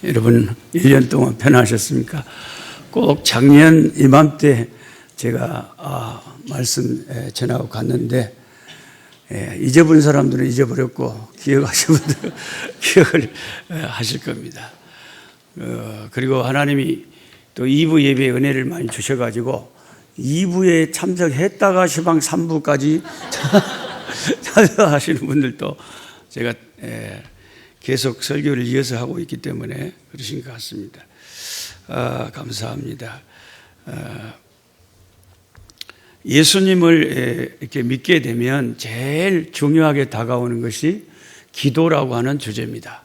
여러분 1년 동안 편하셨습니까? 꼭 작년 이맘때 제가 말씀 전하고 갔는데 잊어본 사람들은 잊어버렸고 기억하신 분들은 기억을 하실 겁니다. 그리고 하나님이 또 2부 예배에 은혜를 많이 주셔가지고 2부에 참석했다가 시방 3부까지 참석하시는 분들도 제가 계속 설교를 이어서 하고 있기 때문에 그러신 것 같습니다. 감사합니다. 예수님을 이렇게 믿게 되면 제일 중요하게 다가오는 것이 기도라고 하는 주제입니다.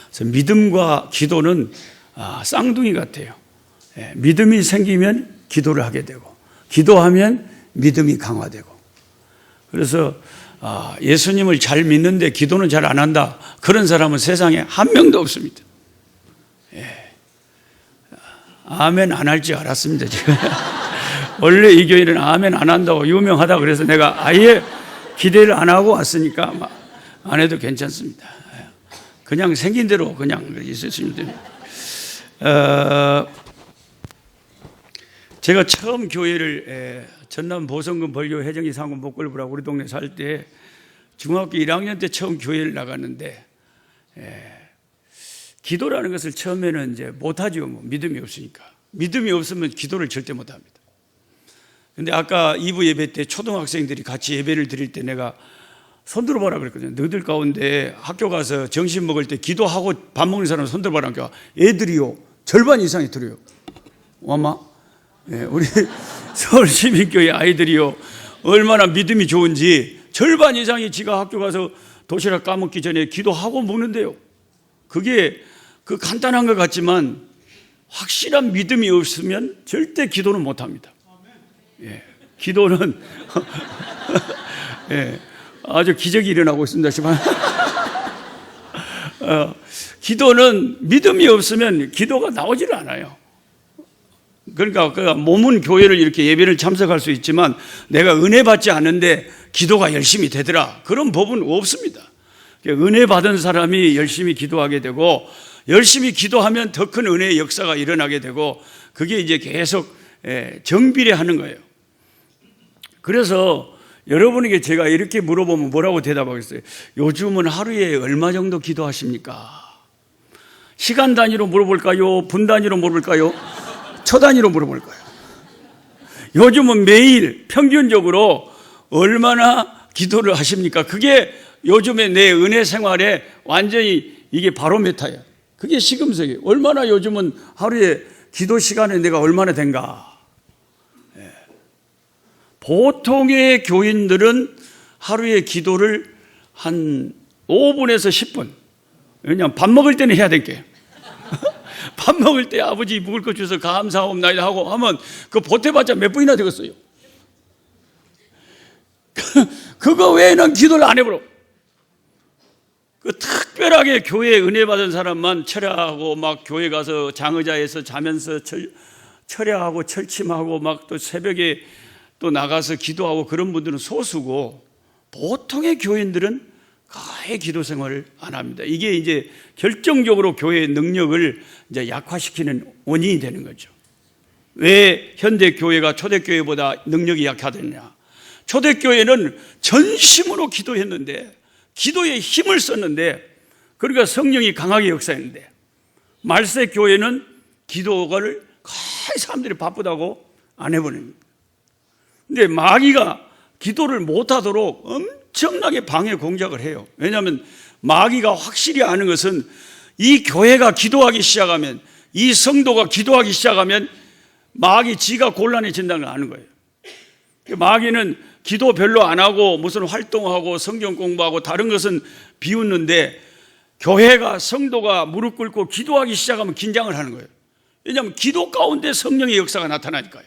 그래서 믿음과 기도는 쌍둥이 같아요. 믿음이 생기면 기도를 하게 되고 기도하면 믿음이 강화되고, 그래서 예수님을 잘 믿는데 기도는 잘 안 한다, 그런 사람은 세상에 한 명도 없습니다. 아멘 안 할 줄 알았습니다, 지금. 원래 이 교회는 아멘 안 한다고 유명하다 그래서 내가 아예 기대를 안 하고 왔으니까 안 해도 괜찮습니다. 그냥 생긴 대로 그냥 있으시면 됩니다. 제가 처음 교회를 전남 보성군 벌교 해정리 상군 목골부라고 우리 동네 살 때 중학교 1학년 때 처음 교회를 나갔는데 기도라는 것을 처음에는 이제 못하죠. 믿음이 없으니까. 믿음이 없으면 기도를 절대 못합니다. 근데 아까 2부 예배 때 초등학생들이 같이 예배를 드릴 때 내가 손 들어봐라 그랬거든요. 너희들 가운데 학교 가서 점심 먹을 때 기도하고 밥 먹는 사람 손 들어봐라. 그러니까 애들이요 절반 이상이 들어요. 아마 우리 서울시민교회 아이들이요 얼마나 믿음이 좋은지 절반 이상이 지가 학교 가서 도시락 까먹기 전에 기도하고 먹는데요. 그게 그 간단한 것 같지만 확실한 믿음이 없으면 절대 기도는 못합니다. 기도는 아주 기적이 일어나고 있습니다. 기도는 믿음이 없으면 기도가 나오질 않아요. 그러니까 몸은 교회를 이렇게 예배를 참석할 수 있지만 내가 은혜 받지 않는데 기도가 열심히 되더라, 그런 법은 없습니다. 은혜 받은 사람이 열심히 기도하게 되고 열심히 기도하면 더 큰 은혜의 역사가 일어나게 되고 그게 이제 계속 정비례하는 거예요. 그래서 여러분에게 제가 이렇게 물어보면 뭐라고 대답하겠어요? 요즘은 하루에 얼마 정도 기도하십니까? 시간 단위로 물어볼까요? 분 단위로 물어볼까요? 초 단위로 물어볼까요? 요즘은 매일 평균적으로 얼마나 기도를 하십니까? 그게 요즘에 내 은혜 생활에 완전히 이게 바로메타예요. 그게 시금석이에요. 얼마나 요즘은 하루에 기도 시간에 내가 얼마나 된가? 보통의 교인들은 하루에 기도를 한 5분에서 10분. 왜냐하면 밥 먹을 때는 해야 될게요. 밥 먹을 때 아버지 먹을 것 주셔서 감사합니다 하고 하면 그 보태봤자 몇 분이나 되겠어요. 그거 외에는 기도를 안 해버려. 그 특별하게 교회에 은혜 받은 사람만 철야하고 막 교회 가서 장의자에서 자면서 철야하고 철침하고 막 또 새벽에 또 나가서 기도하고 그런 분들은 소수고 보통의 교인들은 거의 기도 생활을 안 합니다. 이게 이제 결정적으로 교회의 능력을 이제 약화시키는 원인이 되는 거죠. 왜 현대 교회가 초대교회보다 능력이 약하느냐? 초대교회는 전심으로 기도했는데 기도에 힘을 썼는데 그러니까 성령이 강하게 역사했는데 말세 교회는 기도를 거의 사람들이 바쁘다고 안 해버립니다. 근데 마귀가 기도를 못하도록 엄청나게 방해 공작을 해요. 왜냐하면 마귀가 확실히 아는 것은 이 교회가 기도하기 시작하면, 이 성도가 기도하기 시작하면 마귀 지가 곤란해진다는 걸 아는 거예요. 마귀는 기도 별로 안 하고 무슨 활동하고 성경 공부하고 다른 것은 비웃는데 교회가 성도가 무릎 꿇고 기도하기 시작하면 긴장을 하는 거예요. 왜냐하면 기도 가운데 성령의 역사가 나타나니까요.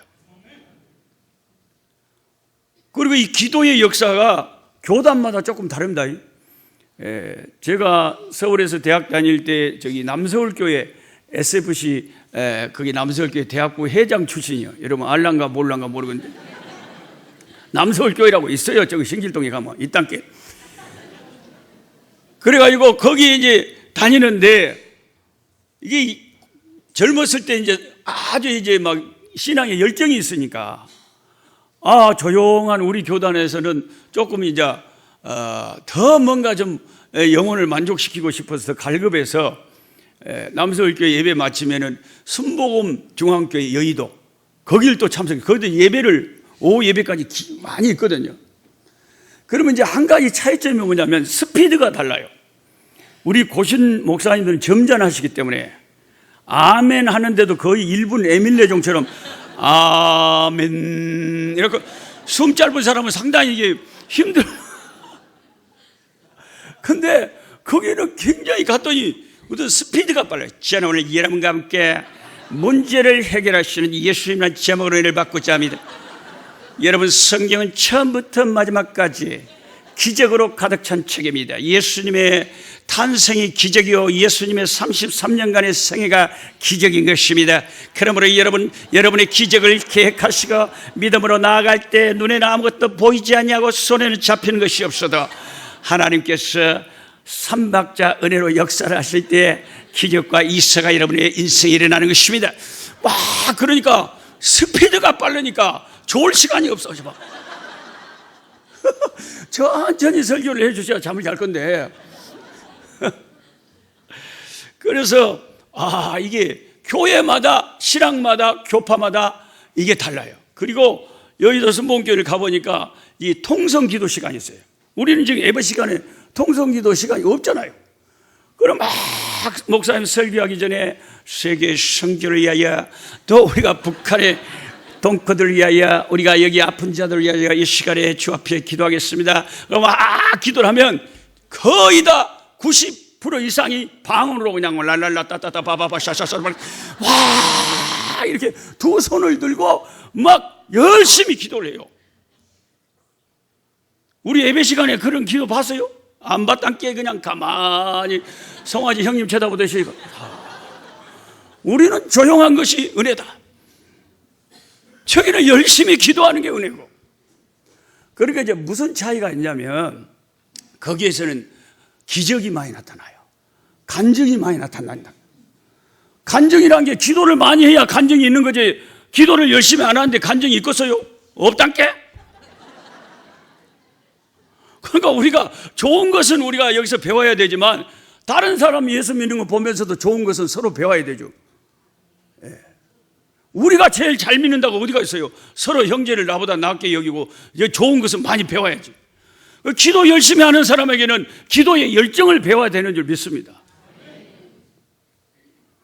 그리고 이 기도의 역사가 교단마다 조금 다릅니다. 제가 서울에서 대학 다닐 때 저기 남서울교회 SFC 거기 남서울교회 대학부 회장 출신이요. 여러분 알란가 몰란가 모르겠는데 남서울교회라고 있어요. 저기 신길동에 가면 이 땅께. 그래가지고 거기 이제 다니는데 이게 젊었을 때 이제 아주 이제 막 신앙에 열정이 있으니까 조용한 우리 교단에서는 조금 이제 더 뭔가 좀 영혼을 만족시키고 싶어서 갈급해서 남서울교회 예배 마치면은 순복음 중앙교회 여의도 거길 또 참석해. 거기도 예배를 오후 예배까지 많이 있거든요. 그러면 이제 한 가지 차이점이 뭐냐면 스피드가 달라요. 우리 고신 목사님들은 점잖하시기 때문에 아멘 하는데도 거의 1분 에밀레종처럼 아멘 이렇게 숨 짧은 사람은 상당히 이게 힘들어. 근데 거기는 굉장히 갔더니 어떤 스피드가 빨라요. 저는 오늘 여러분과 함께 문제를 해결하시는 예수님이라는 제목으로 은혜를 받고자 합니다. 여러분, 성경은 처음부터 마지막까지 기적으로 가득 찬 책입니다. 예수님의 탄생이 기적이요 예수님의 33년간의 생애가 기적인 것입니다. 그러므로 여러분의 기적을 계획하시고 믿음으로 나아갈 때 눈에는 아무것도 보이지 않냐고 손에는 잡히는 것이 없어도 하나님께서 삼박자 은혜로 역사를 하실 때 기적과 이사가 여러분의 인생에 일어나는 것입니다. 와, 그러니까 스피드가 빠르니까 좋을 시간이 없어. 천천히 설교를 해주셔야 잠을 잘 건데. 그래서 이게 교회마다 신앙마다 교파마다 이게 달라요. 그리고 여의도 순복음교회를 가보니까 이 통성기도 시간이 있어요. 우리는 지금 예배 시간에 통성기도 시간이 없잖아요. 그럼 막 목사님 설교하기 전에 세계 성교를 위하여, 또 우리가 북한의 동포들을 위하여, 우리가 여기 아픈 자들을 위하여 이 시간에 주 앞에 기도하겠습니다. 그럼 기도를 하면 거의 다 90% 이상이 방언으로 그냥 랄랄라 따따따 바바바 샤샤샤 와 이렇게 두 손을 들고 막 열심히 기도를 해요. 우리 예배 시간에 그런 기도 봤어요? 안 봤단께 그냥 가만히 성화지 형님 쳐다보듯이. 우리는 조용한 것이 은혜다. 저기는 열심히 기도하는 게 은혜고. 그러니까 이제 무슨 차이가 있냐면 거기에서는 기적이 많이 나타나요. 간증이 많이 나타난다. 간증이란 게 기도를 많이 해야 간증이 있는 거지. 기도를 열심히 안 하는데 간증이 있겠어요? 없단께? 그러니까 우리가 좋은 것은 우리가 여기서 배워야 되지만 다른 사람이 예수 믿는 거 보면서도 좋은 것은 서로 배워야 되죠. 우리가 제일 잘 믿는다고 어디가 있어요? 서로 형제를 나보다 낫게 여기고 좋은 것은 많이 배워야지. 기도 열심히 하는 사람에게는 기도의 열정을 배워야 되는 줄 믿습니다.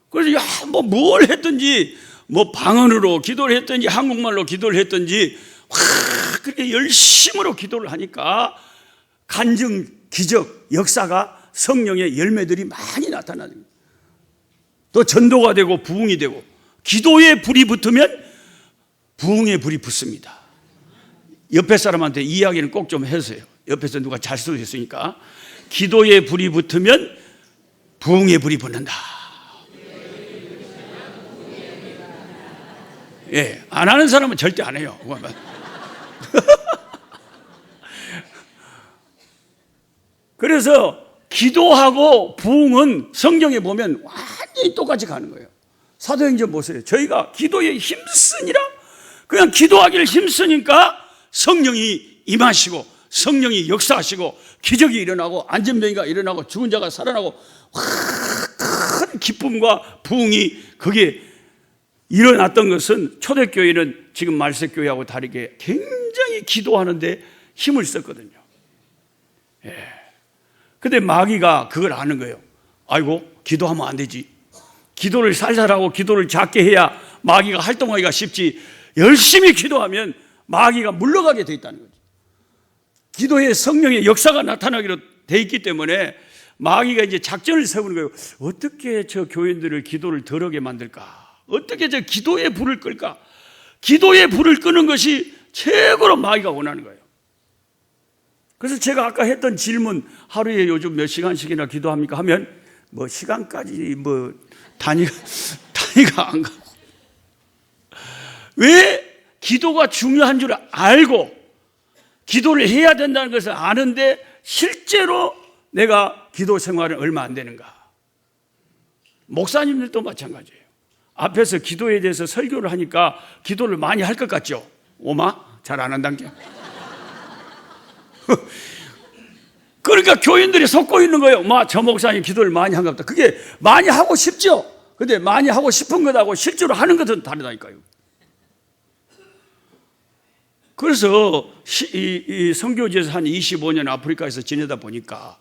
그래서 뭘 했든지 방언으로 기도를 했든지 한국말로 기도를 했든지 그렇게 열심으로 기도를 하니까 간증, 기적, 역사가 성령의 열매들이 많이 나타나는 거예요. 또 전도가 되고 부흥이 되고, 기도에 불이 붙으면 부흥의 불이 붙습니다. 옆에 사람한테 이 이야기는 꼭 좀 해주세요. 옆에서 누가 잘 수도 있으니까. 기도에 불이 붙으면 부흥의 불이 붙는다. 안 하는 사람은 절대 안 해요. 그래서 기도하고 부흥은 성경에 보면 완전히 똑같이 가는 거예요. 사도행전 보세요. 저희가 기도에 힘쓰니라, 그냥 기도하기를 힘쓰니까 성령이 임하시고 성령이 역사하시고 기적이 일어나고 안전병이가 일어나고 죽은 자가 살아나고 큰 기쁨과 부흥이 거기에 일어났던 것은 초대교회는 지금 말세교회하고 다르게 굉장히 기도하는데 힘을 썼거든요. 근데 마귀가 그걸 아는 거예요. 아이고, 기도하면 안 되지. 기도를 살살하고 기도를 작게 해야 마귀가 활동하기가 쉽지. 열심히 기도하면 마귀가 물러가게 돼 있다는 거죠. 기도에 성령의 역사가 나타나기로 돼 있기 때문에 마귀가 이제 작전을 세우는 거예요. 어떻게 저 교인들을 기도를 덜하게 만들까? 어떻게 저 기도의 불을 끌까? 기도의 불을 끄는 것이 최고로 마귀가 원하는 거예요. 그래서 제가 아까 했던 질문, 하루에 요즘 몇 시간씩이나 기도합니까? 하면 시간까지 단위가 안 가고. 왜? 기도가 중요한 줄 알고 기도를 해야 된다는 것을 아는데 실제로 내가 기도 생활은 얼마 안 되는가? 목사님들도 마찬가지예요. 앞에서 기도에 대해서 설교를 하니까 기도를 많이 할 것 같죠? 오마? 잘 안 한단 게. 그러니까 교인들이 속고 있는 거예요. 저 목사님 기도를 많이 한가 보다. 그게 많이 하고 싶죠? 근데 많이 하고 싶은 것하고 실제로 하는 것은 다르다니까요. 그래서 이 선교지에서 한 25년 아프리카에서 지내다 보니까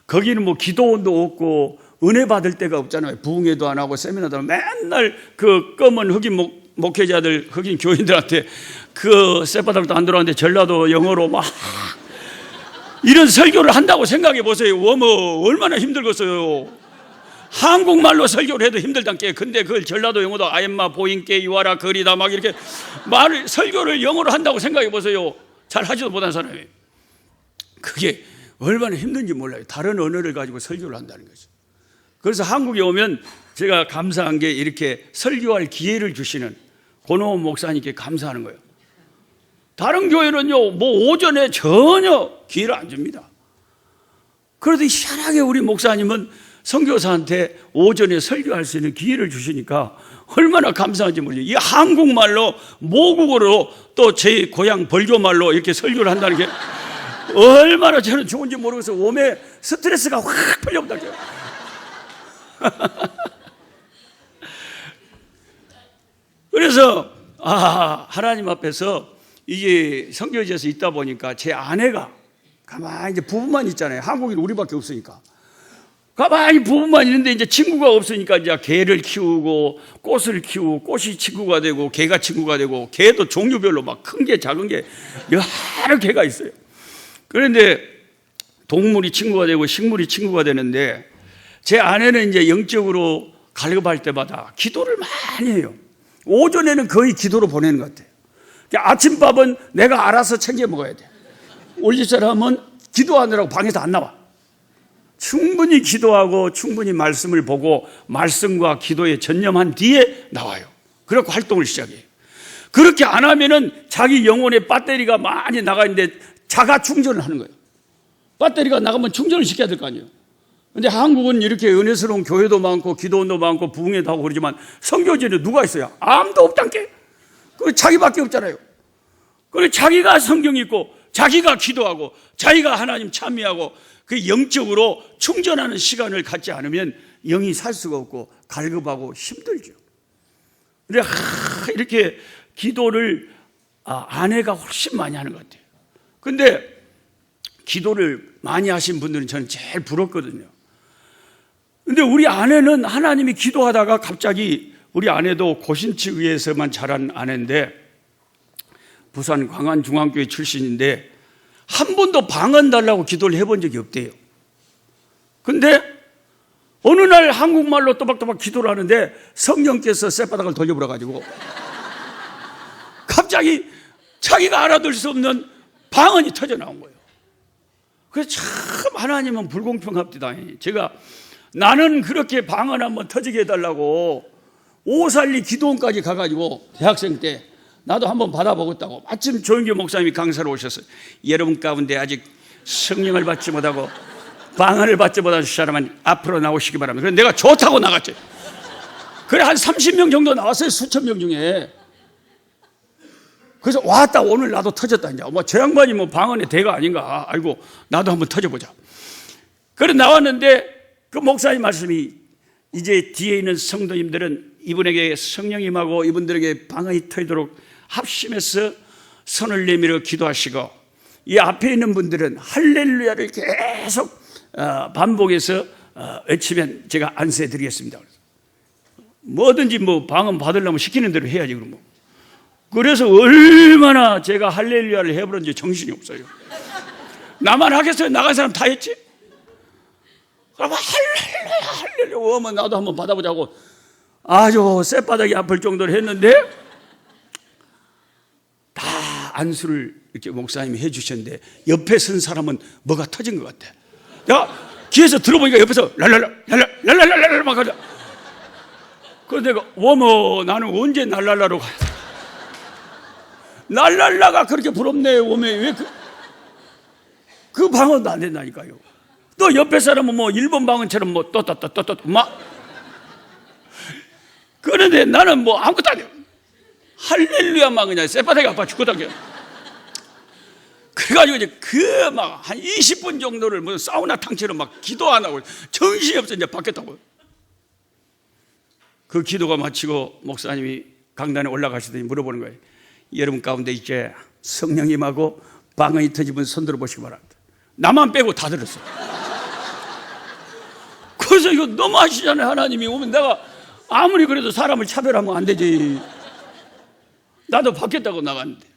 거기는 뭐 기도원도 없고 은혜 받을 데가 없잖아요. 부흥회도 안 하고 세미나도 안 하고 맨날 그 검은 흑인 목회자들, 흑인 교인들한테 그 쌔바닥도 안 들어왔는데 전라도 영어로 막 이런 설교를 한다고 생각해 보세요. 얼마나 힘들겠어요. 한국말로 설교를 해도 힘들단께. 근데 그걸 전라도 영어도 아엠마 보인께 이와라 거리다 막 이렇게 설교를 영어로 한다고 생각해 보세요. 잘 하지도 못한 사람이. 그게 얼마나 힘든지 몰라요. 다른 언어를 가지고 설교를 한다는 거죠. 그래서 한국에 오면 제가 감사한 게 이렇게 설교할 기회를 주시는 권호원 목사님께 감사하는 거예요. 다른 교회는요, 오전에 전혀 기회를 안 줍니다. 그래도 희한하게 우리 목사님은 선교사한테 오전에 설교할 수 있는 기회를 주시니까 얼마나 감사한지 모르죠. 이 한국말로, 모국어로 또 제 고향 벌교말로 이렇게 설교를 한다는 게 얼마나 저는 좋은지 모르겠어요. 몸에 스트레스가 확 풀려온다고요. 그래서 하나님 앞에서 이게 선교지에서 있다 보니까 제 아내가 가만히 이제 부부만 있잖아요. 한국인 우리밖에 없으니까. 가만히 부부만 있는데 이제 친구가 없으니까 이제 개를 키우고 꽃을 키우고 꽃이 친구가 되고 개가 친구가 되고 개도 종류별로 막 큰 개 작은 개 여러 개가 있어요. 그런데 동물이 친구가 되고 식물이 친구가 되는데 제 아내는 이제 영적으로 갈급할 때마다 기도를 많이 해요. 오전에는 거의 기도로 보내는 것 같아요. 아침밥은 내가 알아서 챙겨 먹어야 돼. 우리 집 사람은 기도하느라고 방에서 안 나와. 충분히 기도하고 충분히 말씀을 보고 말씀과 기도에 전념한 뒤에 나와요. 그렇게 활동을 시작해요. 그렇게 안 하면은 자기 영혼의 배터리가 많이 나가 있는데 자가 충전을 하는 거예요. 배터리가 나가면 충전을 시켜야 될 거 아니에요. 근데 한국은 이렇게 은혜스러운 교회도 많고 기도원도 많고 부흥회도 하고 그러지만 선교지에 누가 있어요? 아무도 없단게. 그 자기밖에 없잖아요. 그래 자기가 성경 읽고 자기가 기도하고 자기가 하나님 찬미하고 그 영적으로 충전하는 시간을 갖지 않으면 영이 살 수가 없고 갈급하고 힘들죠. 근데 이렇게 기도를 아내가 훨씬 많이 하는 것 같아요. 근데 기도를 많이 하신 분들은 저는 제일 부럽거든요. 근데 우리 아내는 하나님이 기도하다가 갑자기 우리 아내도 고신치의에서만 자란 아내인데 부산 광안중앙교회 출신인데 한 번도 방언 달라고 기도를 해본 적이 없대요. 근데 어느 날 한국말로 또박또박 기도를 하는데 성령께서 쌔바닥을 돌려버려가지고 갑자기 자기가 알아들 수 없는 방언이 터져 나온 거예요. 그래서 참 하나님은 불공평합니다. 제가 나는 그렇게 방언 한번 터지게 해달라고 오살리 기도원까지 가가지고 대학생 때 나도 한번 받아보겠다고 마침 조영규 목사님이 강사로 오셨어요. 여러분 가운데 아직 성령을 받지 못하고 방언을 받지 못한 사람은 앞으로 나오시기 바랍니다. 그래서 내가 좋다고 나갔죠. 그래 한 30명 정도 나왔어요. 수천 명 중에. 그래서 왔다 오늘 나도 터졌다. 이제 저 양반이 방언의 대가 아닌가. 아이고 나도 한번 터져보자. 그래 나왔는데 그 목사님 말씀이 이제 뒤에 있는 성도님들은 이분에게 성령 임하고 이분들에게 방언이 터지도록 합심해서 손을 내밀어 기도하시고 이 앞에 있는 분들은 할렐루야를 계속 반복해서 외치면 제가 안수해 드리겠습니다. 뭐든지 방언 받으려면 시키는 대로 해야지 그럼 그래서 얼마나 제가 할렐루야를 해버렸는지 정신이 없어요. 나만 하겠어요? 나간 사람 다 했지? 그럼 할렐루야 나도 한번 받아보자고 아주 쌔바닥이 아플 정도로 했는데 다 안수를 이렇게 목사님이 해주셨는데 옆에 선 사람은 뭐가 터진 것 같아. 내가 귀에서 들어보니까 옆에서 랄랄랄랄랄랄랄랄랄 막 하자. 그래서 내가 나는 언제 날랄라로 가야 돼? 날랄라가 그렇게 부럽네. 왜 그 방언도 안 된다니까요. 또 옆에 사람은 일본 방언처럼 또또또또또 막 그런데 나는 뭐 아무것도 안 해요. 할렐루야만 그냥 쌔바닥이 아파 죽겠다. 그래가지고 이제 그 막 한 20분 정도를 무슨 사우나 탕처럼 막 기도 안 하고 정신이 없어 이제 바뀌었다고요. 그 기도가 마치고 목사님이 강단에 올라가시더니 물어보는 거예요. 여러분 가운데 이제 성령님하고 방언이 터진 분 손들어 보시기 바랍니다. 나만 빼고 다 들었어요. 그래서 이거 너무 하시잖아요. 하나님이 오면 내가 아무리 그래도 사람을 차별하면 안 되지. 나도 바뀌었다고 나갔는데.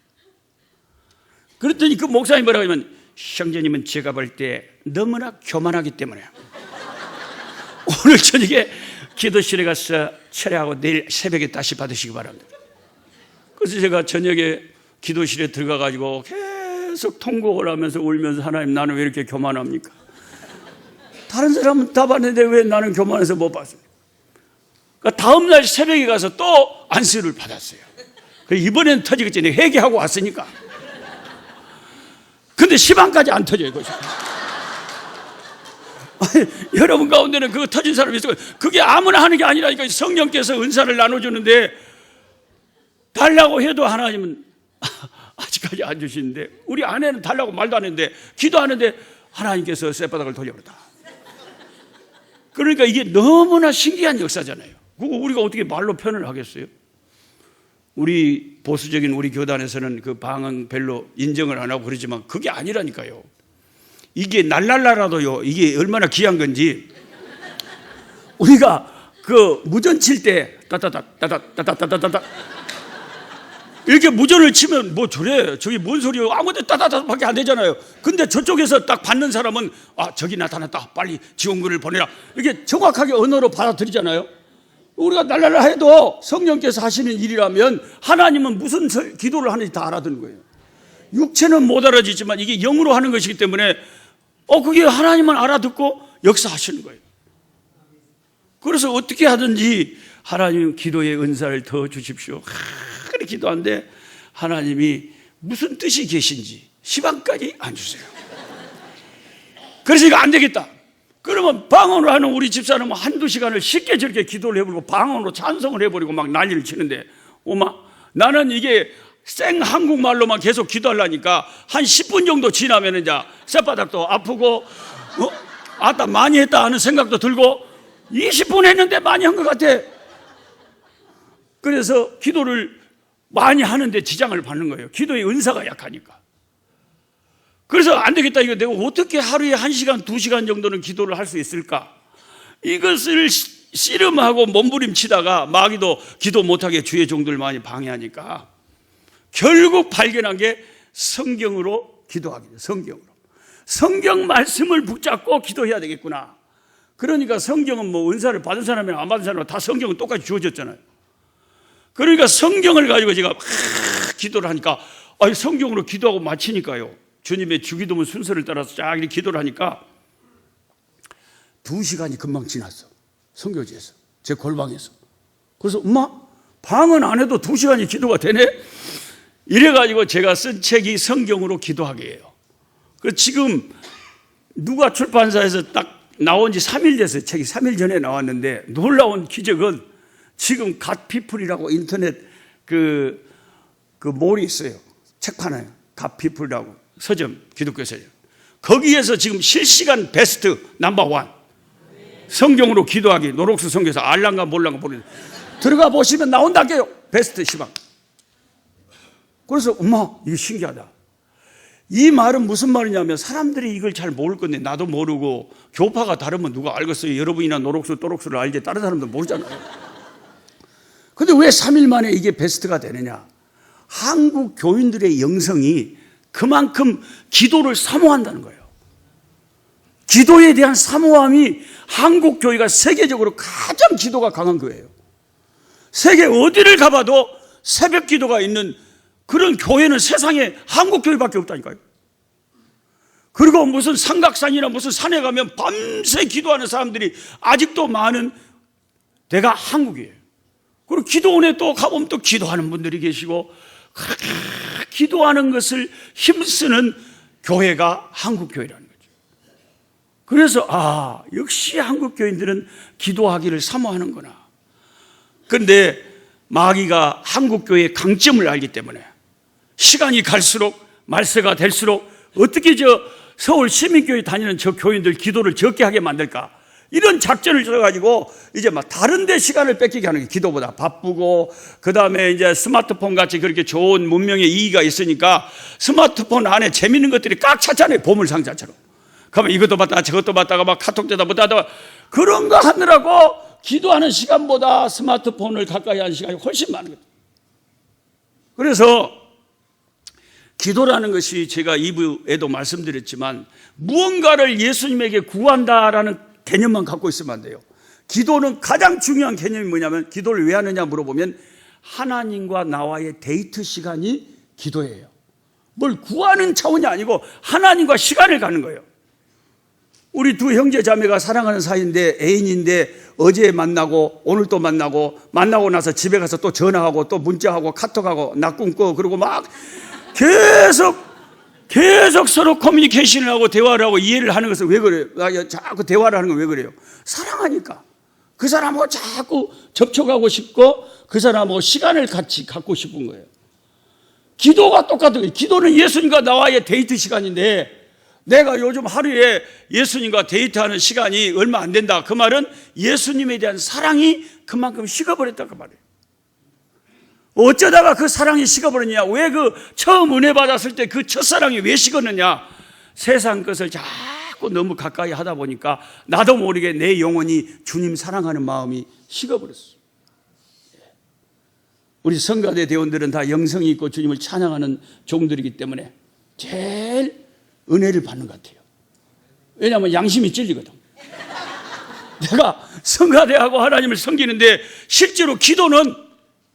그랬더니 그 목사님 뭐라고 하면, 형제님은 제가 볼 때 너무나 교만하기 때문에 오늘 저녁에 기도실에 가서 철회하고 내일 새벽에 다시 받으시기 바랍니다. 그래서 제가 저녁에 기도실에 들어가가지고 계속 통곡을 하면서 울면서, 하나님 나는 왜 이렇게 교만합니까? 다른 사람은 다 봤는데 왜 나는 교만해서 못 봤습니까? 그러니까 다음날 새벽에 가서 또 안수를 받았어요. 이번에는 터지겠지. 내가 회개하고 왔으니까. 근데 시방까지 안 터져요, 이것이. 여러분 가운데는 그거 터진 사람이 있어요. 그게 아무나 하는 게 아니라니까. 성령께서 은사를 나눠주는데 달라고 해도 하나님은 아직까지 안 주시는데, 우리 아내는 달라고 말도 안 했는데 기도하는데 하나님께서 쌔바닥을 돌려버렸다. 그러니까 이게 너무나 신기한 역사잖아요. 그거 우리가 어떻게 말로 표현을 하겠어요? 우리 보수적인 우리 교단에서는 그 방언 별로 인정을 안 하고 그러지만 그게 아니라니까요. 이게 날랄라라도요, 이게 얼마나 귀한 건지. 우리가 그 무전 칠 때 따다다다다다다다다다 이렇게 무전을 치면 뭐 저래, 저기 뭔 소리예요? 아무것도 따다다밖에 안 되잖아요. 근데 저쪽에서 딱 받는 사람은 아, 저기 나타났다, 빨리 지원군을 보내라, 이게 정확하게 언어로 받아들이잖아요. 우리가 날랄라 해도 성령께서 하시는 일이라면 하나님은 무슨 기도를 하는지 다 알아듣는 거예요. 육체는 못 알아듣지만 이게 영으로 하는 것이기 때문에 그게 하나님은 알아듣고 역사하시는 거예요. 그래서 어떻게 하든지 하나님 기도의 은사를 더 주십시오. 그렇게 기도하는데 하나님이 무슨 뜻이 계신지 시방까지 안 주세요. 그래서 이거 안 되겠다. 그러면 방언으로 하는 우리 집사람은 한두 시간을 쉽게 저렇게 기도를 해버리고 방언으로 찬송을 해버리고 막 난리를 치는데, 오마 나는 이게 생 한국말로만 계속 기도하려니까 한 10분 정도 지나면 이제 쌔바닥도 아프고 아따 많이 했다 하는 생각도 들고, 20분 했는데 많이 한 것 같아. 그래서 기도를 많이 하는데 지장을 받는 거예요. 기도의 은사가 약하니까. 그래서 안 되겠다, 이거 내가 어떻게 하루에 1시간, 2시간 정도는 기도를 할 수 있을까? 이것을 씨름하고 몸부림치다가 마귀도 기도 못하게 주의 종들 많이 방해하니까 결국 발견한 게 성경으로 기도하기예요. 성경으로. 성경 말씀을 붙잡고 기도해야 되겠구나. 그러니까 성경은 뭐 은사를 받은 사람이나 안 받은 사람이나 다 성경은 똑같이 주어졌잖아요. 그러니까 성경을 가지고 제가 기도를 하니까 성경으로 기도하고 마치니까요, 주님의 주기도문 순서를 따라서 쫙 이렇게 기도를 하니까 2시간이 금방 지났어. 선교지에서, 제 골방에서. 그래서 엄마, 방언 안 해도 2시간이 기도가 되네? 이래가지고 제가 쓴 책이 성경으로 기도하기예요. 그래서 지금 누가 출판사에서 딱 나온 지 3일 됐어요. 책이 3일 전에 나왔는데 놀라운 기적은 지금 갓피플이라고 인터넷 그 몰이 있어요. 책 파나요? 갓피플이라고. 서점, 기독교 서점. 거기에서 지금 실시간 베스트 넘버 1. 성경으로 기도하기, 노록수 성경에서 알랑가 몰랑가 모르는 들어가 보시면 나온다게요. 베스트 시방. 그래서 엄마, 이거 신기하다. 이 말은 무슨 말이냐면 사람들이 이걸 잘 모를 건데 나도 모르고, 교파가 다르면 누가 알겠어요? 여러분이나 노록수, 또록수를 알지 다른 사람들 모르잖아요. 근데 왜 3일 만에 이게 베스트가 되느냐? 한국 교인들의 영성이 그만큼 기도를 사모한다는 거예요. 기도에 대한 사모함이 한국 교회가 세계적으로 가장 기도가 강한 교회예요. 세계 어디를 가봐도 새벽 기도가 있는 그런 교회는 세상에 한국 교회밖에 없다니까요. 그리고 무슨 삼각산이나 무슨 산에 가면 밤새 기도하는 사람들이 아직도 많은 데가 한국이에요. 그리고 기도원에 또 가보면 또 기도하는 분들이 계시고, 기도하는 것을 힘쓰는 교회가 한국교회라는 거죠. 그래서 역시 한국교인들은 기도하기를 사모하는구나. 그런데 마귀가 한국교회의 강점을 알기 때문에 시간이 갈수록 말세가 될수록 어떻게 서울 시민교회 다니는 저 교인들 기도를 적게 하게 만들까, 이런 작전을 써가지고 이제 막 다른 데 시간을 뺏기게 하는 게, 기도보다 바쁘고, 그 다음에 이제 스마트폰 같이 그렇게 좋은 문명의 이의가 있으니까 스마트폰 안에 재밌는 것들이 꽉 찼잖아요. 보물상자처럼. 그러면 이것도 봤다가 저것도 봤다가 막 카톡 대다 못하다가 그런 거 하느라고 기도하는 시간보다 스마트폰을 가까이 하는 시간이 훨씬 많은 거예요. 그래서 기도라는 것이 제가 2부에도 말씀드렸지만 무언가를 예수님에게 구한다라는 개념만 갖고 있으면 안 돼요. 기도는 가장 중요한 개념이 뭐냐면, 기도를 왜 하느냐 물어보면 하나님과 나와의 데이트 시간이 기도예요. 뭘 구하는 차원이 아니고 하나님과 시간을 갖는 거예요. 우리 두 형제 자매가 사랑하는 사이인데, 애인인데 어제 만나고 오늘 또 만나고 나서 집에 가서 또 전화하고 또 문자하고 카톡하고 낮 꿈꿔, 그러고 막 계속 서로 커뮤니케이션을 하고 대화를 하고 이해를 하는 것은 왜 그래요? 자꾸 대화를 하는 건 왜 그래요? 사랑하니까. 그 사람하고 자꾸 접촉하고 싶고 그 사람하고 시간을 같이 갖고 싶은 거예요. 기도가 똑같은 거예요. 기도는 예수님과 나와의 데이트 시간인데, 내가 요즘 하루에 예수님과 데이트하는 시간이 얼마 안 된다, 그 말은 예수님에 대한 사랑이 그만큼 식어버렸다 그 말이에요. 어쩌다가 그 사랑이 식어버렸냐? 왜 그 처음 은혜 받았을 때 그 첫사랑이 왜 식었느냐? 세상 것을 자꾸 너무 가까이 하다 보니까 나도 모르게 내 영혼이 주님 사랑하는 마음이 식어버렸어요. 우리 성가대 대원들은 다 영성이 있고 주님을 찬양하는 종들이기 때문에 제일 은혜를 받는 것 같아요. 왜냐하면 양심이 찔리거든. 내가 성가대하고 하나님을 섬기는데 실제로 기도는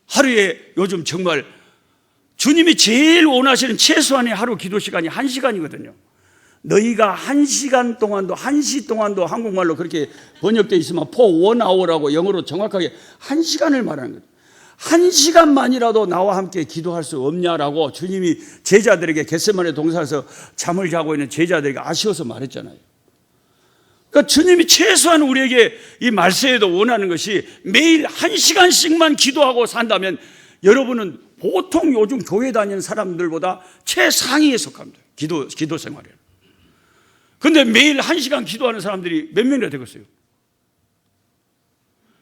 하루에 요즘 정말 주님이 제일 원하시는 최소한의 하루 기도 시간이 1시간이거든요. 너희가 1시간 동안도 1시 동안도 한국말로 그렇게 번역되어 있으면 for 1 hour라고 영어로 정확하게 1시간을 말하는 거예요. 1시간만이라도 나와 함께 기도할 수 없냐라고 주님이 제자들에게 겟세마네 동산에서 잠을 자고 있는 제자들에게 아쉬워서 말했잖아요. 그러니까 주님이 최소한 우리에게 이 말세에도 원하는 것이 매일 1시간씩만 기도하고 산다면 여러분은 보통 요즘 교회 다니는 사람들보다 최상위에 속합니다. 기도 생활에. 그런데 매일 1시간 기도하는 사람들이 몇 명이나 되겠어요?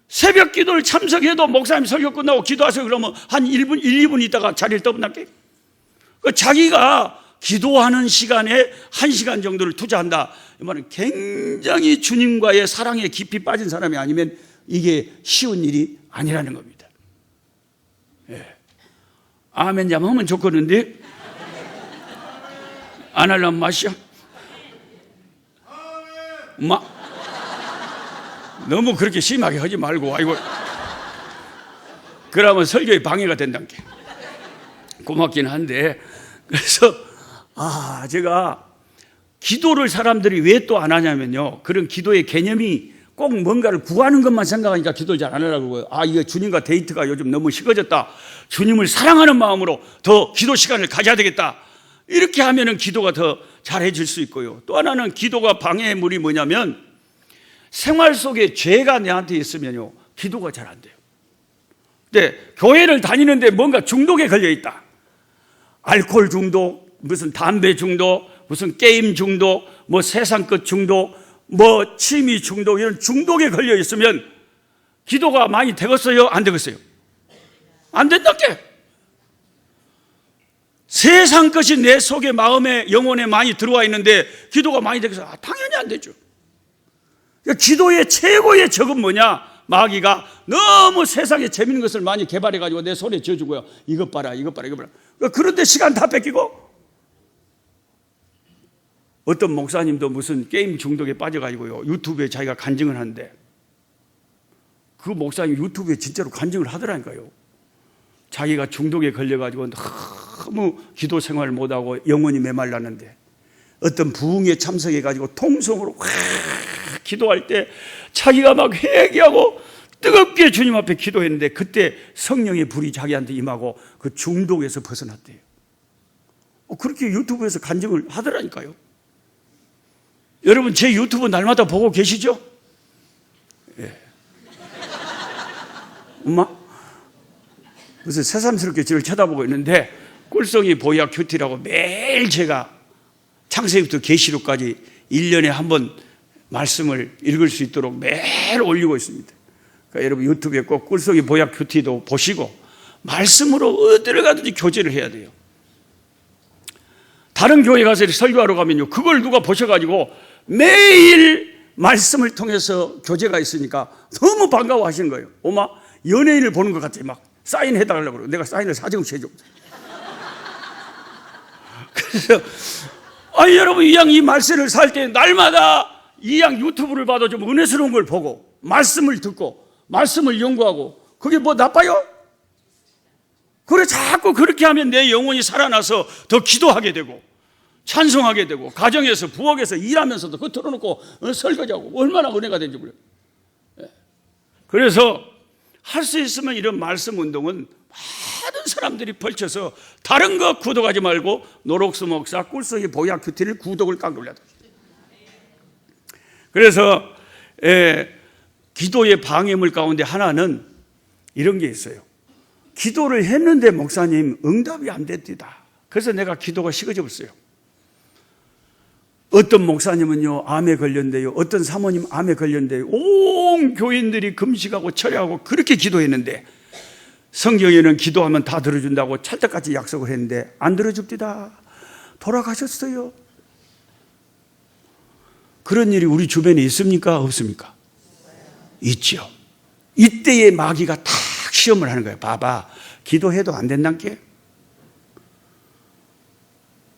새벽 기도를 참석해도 목사님 설교 끝나고 기도하세요 그러면 한 1분, 1, 2분 있다가 자리를 떠분할게. 자기가 기도하는 시간에 1시간 정도를 투자한다, 이 말은 굉장히 주님과의 사랑에 깊이 빠진 사람이 아니면 이게 쉬운 일이 아니라는 겁니다. 예. 아멘 좀 하면 좋겠는데 안 하려면 마시오. 너무 그렇게 심하게 하지 말고, 아이고, 그러면 설교에 방해가 된다는 게 고맙긴 한데, 그래서 제가 기도를 사람들이 왜 또 안 하냐면요, 그런 기도의 개념이 꼭 뭔가를 구하는 것만 생각하니까 기도를 잘 안 하려고 그러고요. 이거 주님과 데이트가 요즘 너무 식어졌다, 주님을 사랑하는 마음으로 더 기도 시간을 가져야 되겠다, 이렇게 하면은 기도가 더 잘해질 수 있고요. 또 하나는 기도가 방해물이 뭐냐면, 생활 속에 죄가 내한테 있으면요, 기도가 잘 안 돼요. 근데 교회를 다니는데 뭔가 중독에 걸려 있다. 알코올 중독, 무슨 담배 중독, 무슨 게임 중독, 뭐 세상 것 중독, 뭐 취미 중독, 이런 중독에 걸려 있으면 기도가 많이 되겠어요? 안 되겠어요? 안 된다께. 세상 것이 내 속에, 마음에, 영혼에 많이 들어와 있는데 기도가 많이 되겠어요? 당연히 안 되죠. 기도의 최고의 적은 뭐냐? 마귀가 너무 세상에 재밌는 것을 많이 개발해가지고 내 손에 쥐어준 거야. 이것 봐라, 이것 봐라, 이것 봐라. 그런데 시간 다 뺏기고, 어떤 목사님도 무슨 게임 중독에 빠져가지고요, 유튜브에 자기가 간증을 하는데, 그 목사님 유튜브에 진짜로 간증을 하더라니까요. 자기가 중독에 걸려가지고 너무 기도 생활을 못하고 영혼이 메말랐는데, 어떤 부흥에 참석해가지고 통성으로 기도할 때 자기가 막 회개하고 뜨겁게 주님 앞에 기도했는데, 그때 성령의 불이 자기한테 임하고 그 중독에서 벗어났대요. 그렇게 유튜브에서 간증을 하더라니까요. 여러분 제 유튜브 날마다 보고 계시죠? 예. 엄마? 그래서 새삼스럽게 저를 쳐다보고 있는데 꿀송이 보약 큐티라고 매일 제가 창세기부터 계시록까지 1년에 한 번 말씀을 읽을 수 있도록 매일 올리고 있습니다. 그러니까 여러분 유튜브에 꼭 꿀송이 보약 큐티도 보시고 말씀으로 어디를 가든지 교제를 해야 돼요. 다른 교회 가서 설교하러 가면요, 그걸 누가 보셔가지고 매일 말씀을 통해서 교제가 있으니까 너무 반가워하시는 거예요. 엄마, 연예인을 보는 것 같아. 막 사인해달라고 그러고 내가 사인을 사정시 해줘. 그래서 여러분 이 양 이 말씀을 살 때 날마다 이 양 유튜브를 봐도 좀 은혜스러운 걸 보고 말씀을 듣고 말씀을 연구하고 그게 뭐 나빠요? 그래 자꾸 그렇게 하면 내 영혼이 살아나서 더 기도하게 되고 찬송하게 되고 가정에서 부엌에서 일하면서도 그거 틀어놓고 설거지하고 얼마나 은혜가 되는지 몰라요. 그래서 할 수 있으면 이런 말씀 운동은 많은 사람들이 펼쳐서 다른 거 구독하지 말고 노록수 목사 꿀송이 보약 큐티를 구독을 꽉 눌러야 돼요. 그래서 기도의 방해물 가운데 하나는 이런 게 있어요. 기도를 했는데 목사님 응답이 안 됐다. 그래서 내가 기도가 식어져 버렸어요. 어떤 목사님은요 암에 걸렸는데요, 어떤 사모님 암에 걸렸는데요, 온 교인들이 금식하고 철야하고 그렇게 기도했는데 성경에는 기도하면 다 들어준다고 찰떡같이 약속을 했는데 안 들어줍디다. 돌아가셨어요. 그런 일이 우리 주변에 있습니까? 없습니까? 있죠. 이때의 마귀가 탁 시험을 하는 거예요. 봐봐, 기도해도 안 된다니까.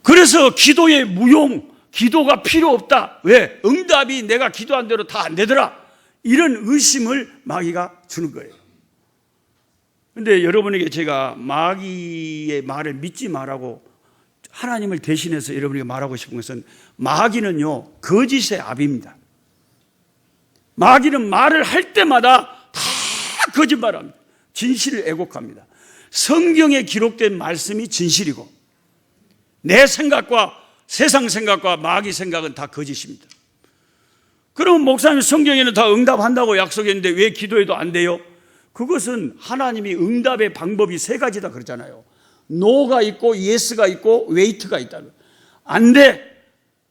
그래서 기도의 무용, 기도가 필요 없다. 왜? 응답이 내가 기도한 대로 다 안 되더라. 이런 의심을 마귀가 주는 거예요. 그런데 여러분에게 제가 마귀의 말을 믿지 말라고 하나님을 대신해서 여러분에게 말하고 싶은 것은, 마귀는요 거짓의 아비입니다. 마귀는 말을 할 때마다 다 거짓말합니다. 진실을 애곡합니다. 성경에 기록된 말씀이 진실이고 내 생각과 세상 생각과 마귀 생각은 다 거짓입니다. 그럼 목사님 성경에는 다 응답한다고 약속했는데 왜 기도해도 안 돼요? 그것은 하나님이 응답의 방법이 세 가지다 그러잖아요. 노가 있고 예스가 있고 웨이트가 있다. 안 돼.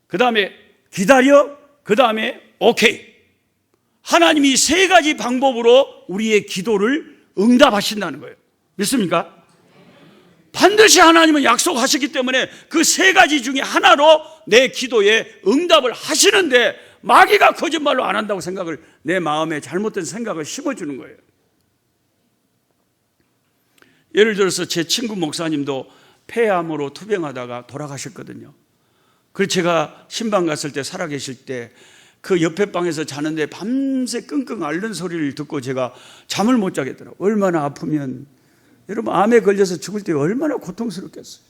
그 다음에 기다려. 그 다음에 오케이. 하나님이 세 가지 방법으로 우리의 기도를 응답하신다는 거예요. 믿습니까? 반드시 하나님은 약속하셨기 때문에 그 세 가지 중에 하나로 내 기도에 응답을 하시는데 마귀가 거짓말로 안 한다고 생각을, 내 마음에 잘못된 생각을 심어주는 거예요. 예를 들어서 제 친구 목사님도 폐암으로 투병하다가 돌아가셨거든요. 그래서 제가 신방 갔을 때, 살아계실 때 그 옆에 방에서 자는데 밤새 끙끙 앓는 소리를 듣고 제가 잠을 못 자겠더라고요. 얼마나 아프면, 여러분 암에 걸려서 죽을 때 얼마나 고통스럽겠어요.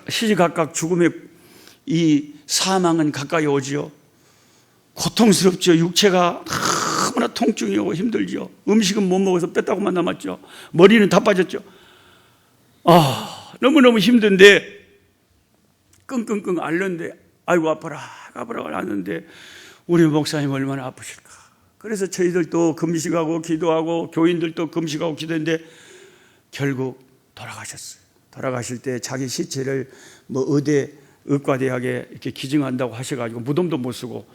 시시각각 죽음의 이 사망은 가까이 오지요. 고통스럽죠. 육체가 너무나 통증이 오고 힘들죠. 음식은 못 먹어서 뺐다고만 남았죠. 머리는 다 빠졌죠. 너무너무 힘든데 끙끙끙 앓는데 아이고 아파라 앓는데 우리 목사님 얼마나 아프실까. 그래서 저희들도 금식하고 기도하고 교인들도 금식하고 기도했는데 결국 돌아가셨어요. 돌아가실 때 자기 시체를 의대 의과대학에 이렇게 기증한다고 하셔가지고 무덤도 못 쓰고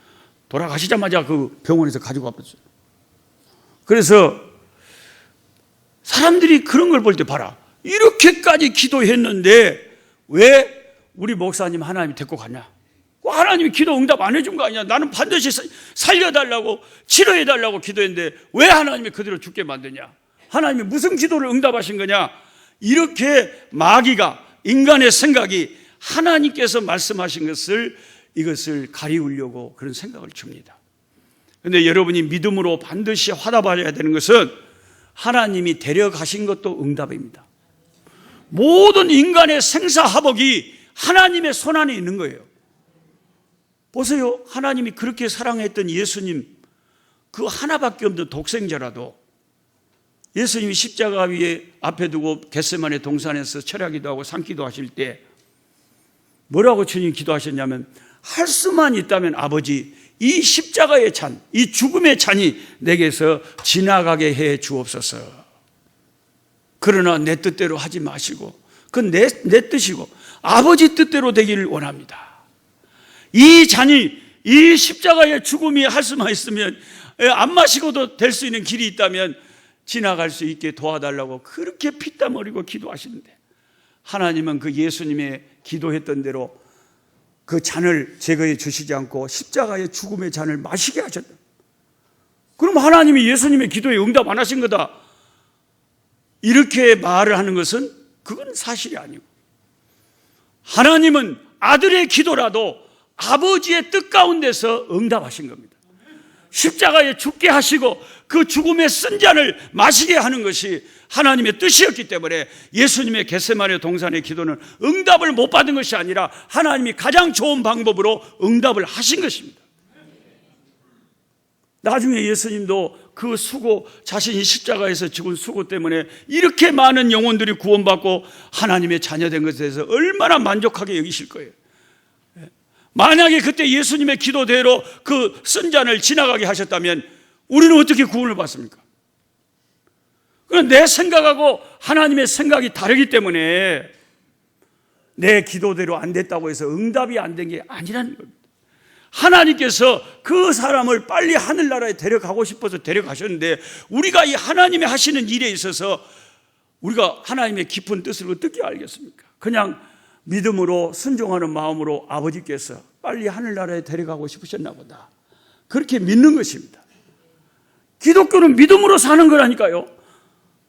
돌아가시자마자 그 병원에서 가지고 와버렸어요. 그래서 사람들이 그런 걸 볼 때 봐라, 이렇게까지 기도했는데 왜 우리 목사님 하나님이 데리고 갔냐? 하나님이 기도 응답 안 해준 거 아니야? 나는 반드시 살려달라고 치료해달라고 기도했는데 왜 하나님이 그대로 죽게 만드냐? 하나님이 무슨 기도를 응답하신 거냐? 이렇게 마귀가, 인간의 생각이 하나님께서 말씀하신 이것을 가리우려고 그런 생각을 줍니다. 그런데 여러분이 믿음으로 반드시 화답하셔야 되는 것은 하나님이 데려가신 것도 응답입니다. 모든 인간의 생사화복이 하나님의 손안에 있는 거예요. 보세요. 하나님이 그렇게 사랑했던 예수님, 그 하나밖에 없는 독생자라도 예수님이 십자가 위에 앞에 두고 겟세마네 동산에서 철야기도 하고 산기도 하실 때 뭐라고 주님 기도하셨냐면, 할 수만 있다면 아버지 이 십자가의 잔, 이 죽음의 잔이 내게서 지나가게 해 주옵소서. 그러나 내 뜻대로 하지 마시고 그건 내 뜻이고 아버지 뜻대로 되기를 원합니다. 이 잔이, 이 십자가의 죽음이 할 수만 있으면, 안 마시고도 될 수 있는 길이 있다면 지나갈 수 있게 도와달라고 그렇게 피땀 흘리고 기도하시는데, 하나님은 그 예수님의 기도했던 대로 그 잔을 제거해 주시지 않고 십자가의 죽음의 잔을 마시게 하셨다. 그럼 하나님이 예수님의 기도에 응답 안 하신 거다, 이렇게 말을 하는 것은 그건 사실이 아니고, 하나님은 아들의 기도라도 아버지의 뜻 가운데서 응답하신 겁니다. 십자가에 죽게 하시고 그 죽음의 쓴 잔을 마시게 하는 것이 하나님의 뜻이었기 때문에 예수님의 겟세마네 동산의 기도는 응답을 못 받은 것이 아니라 하나님이 가장 좋은 방법으로 응답을 하신 것입니다. 나중에 예수님도 그 수고, 자신이 십자가에서 죽은 수고 때문에 이렇게 많은 영혼들이 구원받고 하나님의 자녀된 것에 대해서 얼마나 만족하게 여기실 거예요. 만약에 그때 예수님의 기도대로 그 쓴 잔을 지나가게 하셨다면 우리는 어떻게 구원을 받습니까? 내 생각하고 하나님의 생각이 다르기 때문에 내 기도대로 안 됐다고 해서 응답이 안 된 게 아니라는 겁니다. 하나님께서 그 사람을 빨리 하늘나라에 데려가고 싶어서 데려가셨는데, 우리가 이 하나님이 하시는 일에 있어서 우리가 하나님의 깊은 뜻을 어떻게 알겠습니까? 그냥 믿음으로 순종하는 마음으로 아버지께서 빨리 하늘나라에 데려가고 싶으셨나 보다, 그렇게 믿는 것입니다. 기독교는 믿음으로 사는 거라니까요.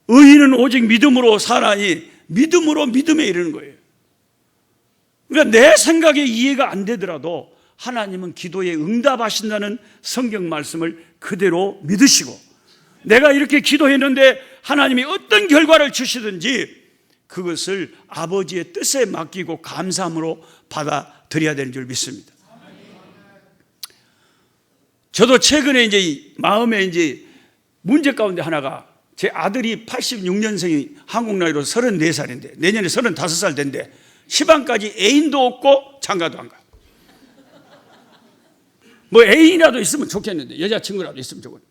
의인은 오직 믿음으로 사나니 믿음으로 믿음에 이르는 거예요. 그러니까 내 생각에 이해가 안 되더라도 하나님은 기도에 응답하신다는 성경 말씀을 그대로 믿으시고, 내가 이렇게 기도했는데 하나님이 어떤 결과를 주시든지 그것을 아버지의 뜻에 맡기고 감사함으로 받아들여야 되는 줄 믿습니다. 저도 최근에 이제 마음에 이제 문제 가운데 하나가, 제 아들이 86년생이 한국 나이로 34살인데 내년에 35살 된대. 시방까지 애인도 없고 장가도 안 가. 뭐 애인이라도 있으면 좋겠는데, 여자친구라도 있으면 좋겠는데.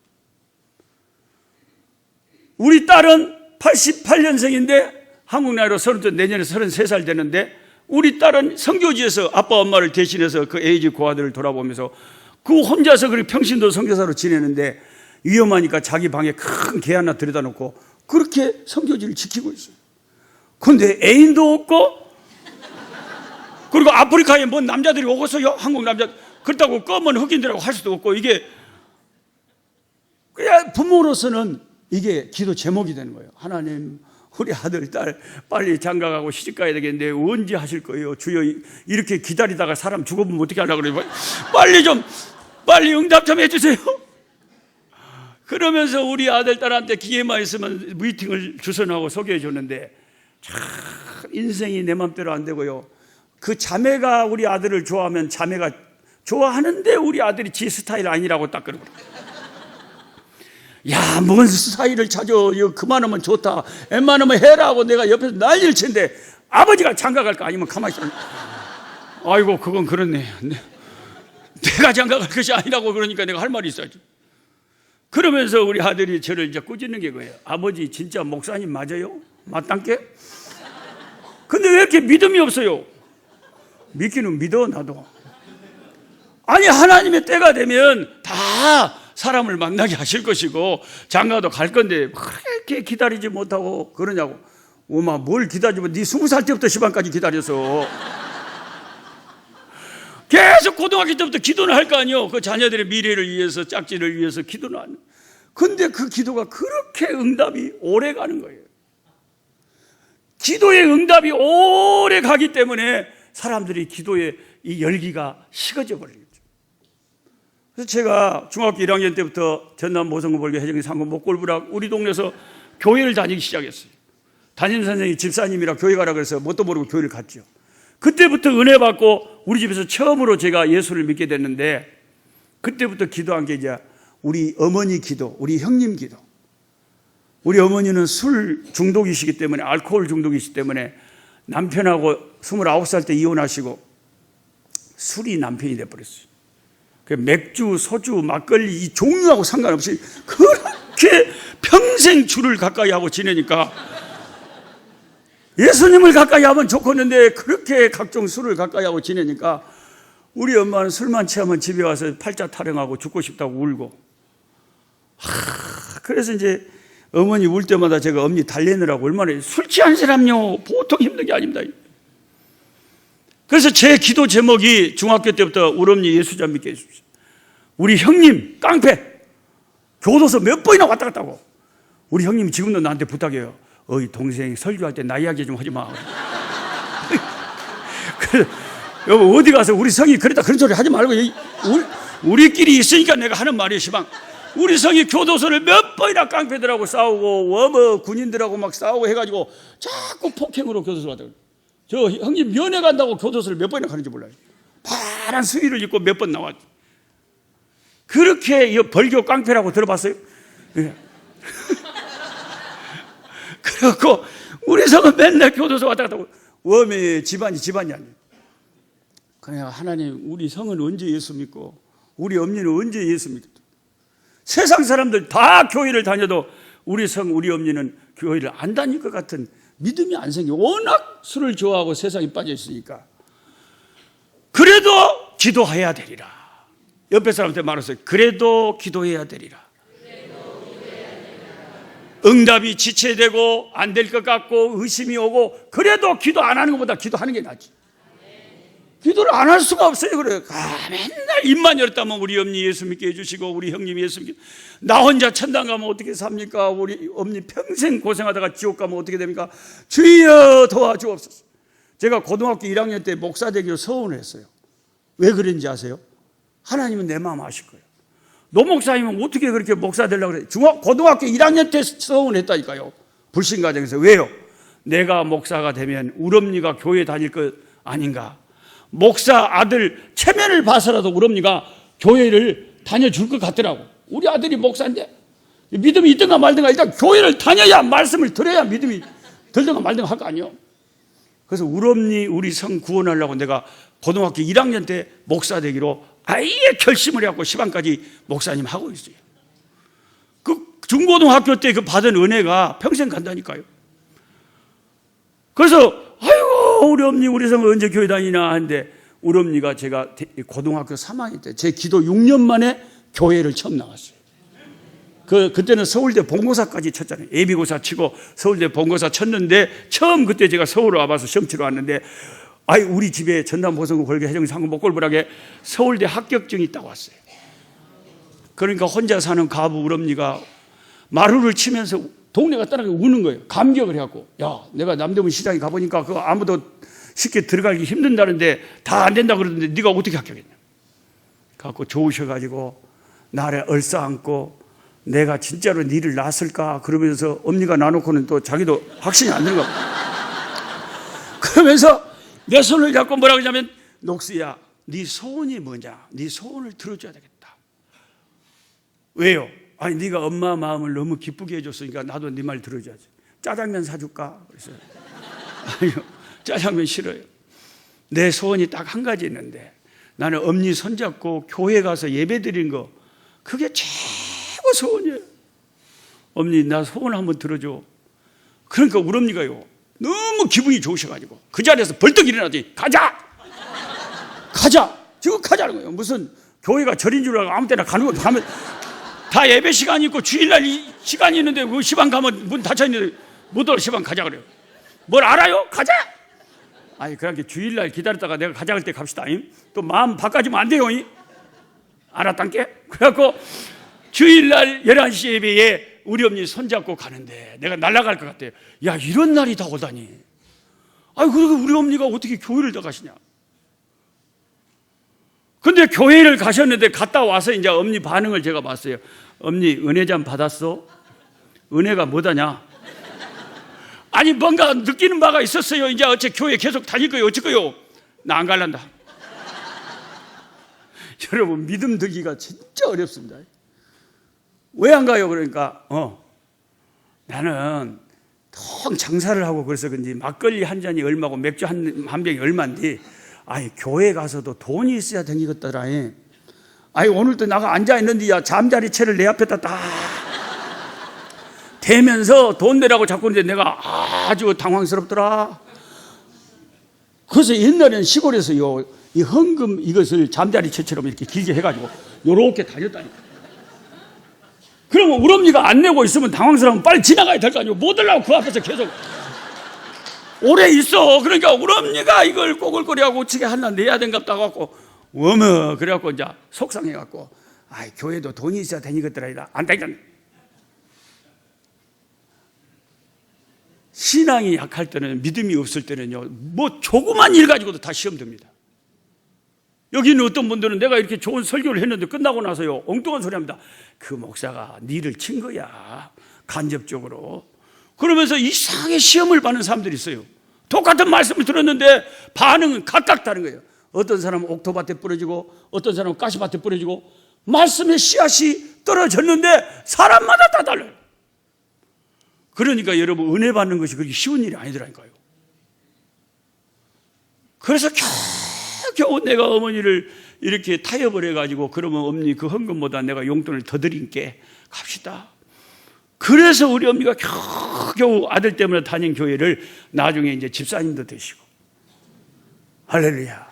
우리 딸은 88년생인데 한국 나이로 내년에 33살 되는데, 우리 딸은 선교지에서 아빠 엄마를 대신해서 그 애지 고아들을 돌아보면서 그 혼자서 그렇게 평신도 선교사로 지내는데, 위험하니까 자기 방에 큰 개 하나 들여다 놓고 그렇게 선교지를 지키고 있어요. 그런데 애인도 없고, 그리고 아프리카에 뭔 남자들이 오고서요, 한국 남자, 그렇다고 검은 흑인들하고 할 수도 없고, 이게 그냥 부모로서는 이게 기도 제목이 되는 거예요. 하나님, 우리 아들, 딸 빨리 장가가고 시집가야 되겠는데 언제 하실 거예요? 주여, 이렇게 기다리다가 사람 죽어보면 어떻게 하려고 그래요? 빨리 응답 좀 해주세요. 그러면서 우리 아들, 딸한테 기회만 있으면 미팅을 주선하고 소개해 줬는데, 참 인생이 내 맘대로 안 되고요. 그 자매가 우리 아들을 좋아하면 자매가 좋아하는데 우리 아들이 지 스타일 아니라고 딱 그러고, 야, 뭔 스타일을 찾아, 이거 그만하면 좋다, 웬만하면 해라 하고 내가 옆에서 난리를 치는데 아버지가 장가갈 거 아니면 가만히 있어. 아이고, 그건 그렇네. 내가 장가갈 것이 아니라고 그러니까 내가 할 말이 있어야지. 그러면서 우리 아들이 저를 이제 꾸짖는 게 그거예요. 아버지, 진짜 목사님 맞아요? 맞단께? 근데 왜 이렇게 믿음이 없어요? 믿기는 믿어, 나도. 아니, 하나님의 때가 되면 다 사람을 만나게 하실 것이고 장가도 갈 건데 그렇게 기다리지 못하고 그러냐고. 엄마, 뭘 기다리면 네 20살 때부터 시방까지 기다려서 계속 고등학교 때부터 기도는 할 거 아니에요. 그 자녀들의 미래를 위해서, 짝지를 위해서 기도는 안 해요. 근데 그 기도가 그렇게 응답이 오래 가는 거예요. 기도의 응답이 오래 가기 때문에 사람들이 기도의 이 열기가 식어져 버리죠. 그래서 제가 중학교 1학년 때부터 전남 모성군벌교 해정리 상군 목골부락 우리 동네에서 교회를 다니기 시작했어요. 담임 선생님이 집사님이라 교회 가라 그래서 뭣도 모르고 교회를 갔죠. 그때부터 은혜 받고 우리 집에서 처음으로 제가 예수를 믿게 됐는데, 그때부터 기도한 게 이제 우리 어머니 기도, 우리 형님 기도. 우리 어머니는 술 중독이시기 때문에, 알코올 중독이시기 때문에 남편하고 29살 때 이혼하시고 술이 남편이 돼버렸어요. 맥주, 소주, 막걸리 이 종류하고 상관없이 그렇게 평생 주를 가까이 하고 지내니까 예수님을 가까이 하면 좋겠는데 그렇게 각종 술을 가까이 하고 지내니까 우리 엄마는 술만 취하면 집에 와서 팔자 타령하고 죽고 싶다고 울고. 그래서 이제 어머니 울 때마다 제가 엄니 달래느라고 얼마나 술 취한 사람요 보통 힘든 게 아닙니다. 그래서 제 기도 제목이 중학교 때부터 우리 엄니 예수자 믿게 해주십시오. 우리 형님 깡패 교도소 몇 번이나 왔다 갔다 하고 우리 형님이 지금도 나한테 부탁해요. 어이 동생 설교할 때 나 이야기 좀 하지 마. 여보 어디 가서 우리 성이 그랬다 그런 소리 하지 말고 우리끼리 있으니까 내가 하는 말이에요. 시방 우리 성이 교도소를 몇 번이나 깡패들하고 싸우고 워머 군인들하고 막 싸우고 해가지고 자꾸 폭행으로 교도소를 갔다. 저 형님 면회 간다고 교도소를 몇 번이나 가는지 몰라요. 파란 수의를 입고 몇 번 나왔죠. 그렇게 벌교 깡패라고 들어봤어요? 네. 그래갖고 우리 성은 맨날 교도소 왔다 갔다 하고 웜에 집안이 아니에요. 그냥 하나님 우리 성은 언제 예수 믿고 우리 엄니는 언제 예수 믿고 세상 사람들 다 교회를 다녀도 우리 성 우리 엄니는 교회를 안 다닐 것 같은 믿음이 안 생겨. 워낙 술을 좋아하고 세상에 빠져 있으니까. 그래도 기도해야 되리라. 옆에 사람한테 말했어요. 그래도 기도해야 되리라. 응답이 지체되고 안 될 것 같고 의심이 오고 그래도 기도 안 하는 것보다 기도하는 게 낫지. 기도를 안 할 수가 없어요. 그래. 맨날 입만 열었다면 우리 엄니 예수 믿게 해주시고 우리 형님 예수 믿게. 나 혼자 천당 가면 어떻게 삽니까? 우리 엄니 평생 고생하다가 지옥 가면 어떻게 됩니까? 주여 도와주옵소서. 제가 고등학교 1학년 때 목사 되기로 서원을 했어요. 왜 그랬는지 아세요? 하나님은 내 마음 아실 거예요. 노 목사님은 어떻게 그렇게 목사 되려고 그래? 고등학교 1학년 때 서원했다니까요. 불신 가정에서. 왜요? 내가 목사가 되면 우리 엄니가 교회 다닐 것 아닌가? 목사 아들 체면을 봐서라도 우리 엄니가 교회를 다녀줄 것 같더라고. 우리 아들이 목사인데 믿음이 있든가 말든가 일단 교회를 다녀야 말씀을 들어야 믿음이 들든가 말든가 할 거 아니에요. 그래서 우리 엄니 우리 성 구원하려고 내가 고등학교 1학년 때 목사 되기로 아예 결심을 해갖고 시방까지 목사님 하고 있어요. 그 중고등학교 때 그 받은 은혜가 평생 간다니까요. 그래서 아이고 우리 엄니 우리 성 언제 교회 다니나 하는데 우리 엄니가 제가 고등학교 3학년 때 제 기도 6년 만에 교회를 처음 나왔어요. 그때는 서울대 본고사까지 쳤잖아요. 예비고사 치고 서울대 본고사 쳤는데 처음 그때 제가 서울 와봐서 시험 치러 왔는데 아이 우리 집에 전남 보성구 골계 해정 상구 목골부락에 서울대 합격증이 딱 왔어요. 그러니까 혼자 사는 가부 우리 엄니가 마루를 치면서 동네가 따라가 우는 거예요. 감격을 해갖고 야 내가 남대문 시장에 가보니까 그거 아무도 쉽게 들어가기 힘든다는데 다 안 된다 그러던데 네가 어떻게 합격했냐. 갖고 좋으셔가지고 나를 얼싸안고 내가 진짜로 니를 낳았을까 그러면서 엄니가 놔놓고는 또 자기도 확신이 안 드는 거. 그러면서 내 손을 잡고 뭐라고 하냐면 녹수야 네 소원이 뭐냐. 네 소원을 들어줘야 되겠다. 왜요? 아니 네가 엄마 마음을 너무 기쁘게 해줬으니까 나도 네 말 들어줘야지. 짜장면 사줄까? 그래서 아니요 짜장면 싫어요. 내 소원이 딱 한 가지 있는데 나는 엄니 손잡고 교회 가서 예배 드린 거 그게 최고 소원이에요. 엄니 나 소원 한번 들어줘. 그러니까 우리 엄니가요 너무 기분이 좋으셔가지고 그 자리에서 벌떡 일어나더니 가자 지금 가자는 거예요. 무슨 교회가 절인 줄 알고 아무 때나 가면 다 예배 시간이 있고 주일날 시간이 있는데 그 시방 가면 문 닫혀있는데 못 올라 시방 가자 그래요. 뭘 알아요? 가자. 아니 그렇게 주일날 기다렸다가 내가 가자 할 때 갑시다. 또 마음 바꿔주면 안 돼요. 알았단께? 그래갖고 주일날 11시 예배에 우리 엄니 손잡고 가는데 내가 날아갈 것 같아요. 야 이런 날이 다 오다니. 아니 그리고 우리 엄니가 어떻게 교회를 다 가시냐. 근데 교회를 가셨는데 갔다 와서 이제 엄니 반응을 제가 봤어요. 엄니 은혜잠 받았어? 은혜가 뭐다냐? 아니 뭔가 느끼는 바가 있었어요. 이제 어째 교회 계속 다닐 거예요. 어쩔 거요? 나 안 갈란다. 여러분 믿음 들기가 진짜 어렵습니다. 왜 안 가요? 그러니까 나는 통 장사를 하고 그래서 그런지 막걸리 한 잔이 얼마고 맥주 한 병이 얼마인데 아니 교회 가서도 돈이 있어야 되겠더라. 아이, 오늘도 나가 앉아있는데, 야, 잠자리 채를 내 앞에다 딱 대면서 돈 내라고 자꾸 하는데 내가 아주 당황스럽더라. 그래서 옛날에는 시골에서요, 이 헌금 이것을 잠자리 채처럼 이렇게 길게 해가지고 요렇게 다녔다니까. 그러면 우리 엄니가 안 내고 있으면 당황스러우면 빨리 지나가야 될 거 아니에요. 못 들라고 그 앞에서 계속 오래 있어. 그러니까 우리 엄니가 이걸 꼬글꼬리하고 어떻게 하나 내야 된갑다 갖고 어머, 그래갖고 이제 속상해갖고, 아이, 교회도 돈이 있어야 되니 것들아. 안 되겠다. 신앙이 약할 때는, 믿음이 없을 때는요, 뭐 조그만 일 가지고도 다 시험 듭니다. 여기 있는 어떤 분들은 내가 이렇게 좋은 설교를 했는데 끝나고 나서요, 엉뚱한 소리 합니다. 그 목사가 니를 친 거야, 간접적으로. 그러면서 이상하게 시험을 받는 사람들이 있어요. 똑같은 말씀을 들었는데 반응은 각각 다른 거예요. 어떤 사람은 옥토밭에 뿌려지고, 어떤 사람은 가시밭에 뿌려지고, 말씀의 씨앗이 떨어졌는데 사람마다 다 달라요. 그러니까 여러분, 은혜 받는 것이 그렇게 쉬운 일이 아니더라니까요. 그래서 겨우 내가 어머니를 이렇게 타협을 해가지고, 그러면 어머니 그 헌금보다 내가 용돈을 더 드릴게, 갑시다. 그래서 우리 어머니가 겨우 아들 때문에 다닌 교회를 나중에 이제 집사님도 되시고. 할렐루야.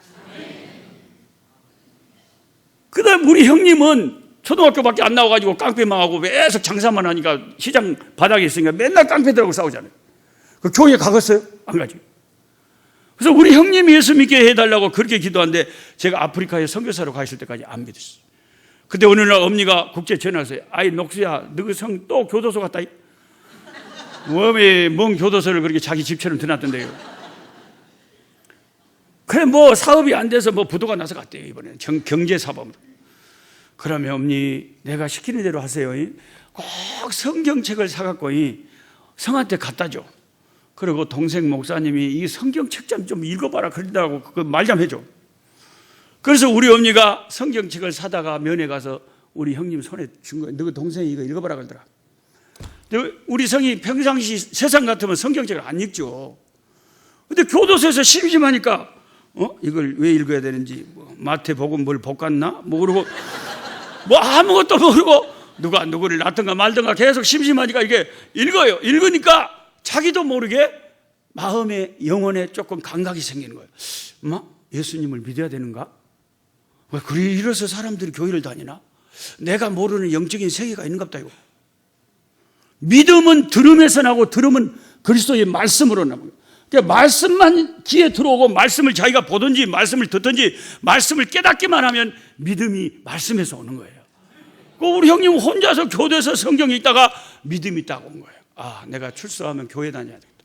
그 다음 우리 형님은 초등학교밖에 안 나와가지고 깡패만 하고 계속 장사만 하니까 시장 바닥에 있으니까 맨날 깡패들하고 싸우잖아요. 그 교회 가겠어요? 안 가죠. 그래서 우리 형님이 예수 믿게 해달라고 그렇게 기도하는데 제가 아프리카에 선교사로 가실 때까지 안 믿었어요. 근데 어느 날 엄니가 국제 전화했어요. 아이, 녹수야, 너 그 성 또 교도소 갔다. 왜 뭔 교도소를 그렇게 자기 집처럼 드놨던데요. 그래, 뭐 사업이 안 돼서 뭐 부도가 나서 갔대요. 이번에는 경제사범으로. 그러면 어머니, 내가 시키는 대로 하세요. 꼭 성경책을 사갖고 성한테 갖다 줘. 그리고 동생 목사님이 이 성경책 좀 읽어봐라 그러더라고. 그 말 좀 해줘. 그래서 우리 어머니가 성경책을 사다가 면회 가서 우리 형님 손에 준 거예요. 너 동생이 이거 읽어봐라 그러더라. 우리 성이 평상시 세상 같으면 성경책을 안 읽죠. 근데 교도소에서 심심하니까 이걸 왜 읽어야 되는지, 뭐 마태복음 뭘 볶았나? 뭐 그러고 뭐 아무것도 모르고 누가 누구를 낳든가 말든가 계속 심심하니까 이게 읽어요. 읽으니까 자기도 모르게 마음에, 영혼에 조금 감각이 생기는 거예요. 엄마, 예수님을 믿어야 되는가? 왜 그래 이래서 사람들이 교회를 다니나? 내가 모르는 영적인 세계가 있는갑다 이거. 믿음은 들음에서 나고 들음은 그리스도의 말씀으로 나고. 그러니까 말씀만 귀에 들어오고 말씀을 자기가 보든지 말씀을 듣든지 말씀을 깨닫기만 하면 믿음이 말씀에서 오는 거예요. 우리 형님 혼자서 교도에서 성경 읽다가 믿음이 딱 온 거예요. 아, 내가 출소하면 교회 다녀야 되겠다.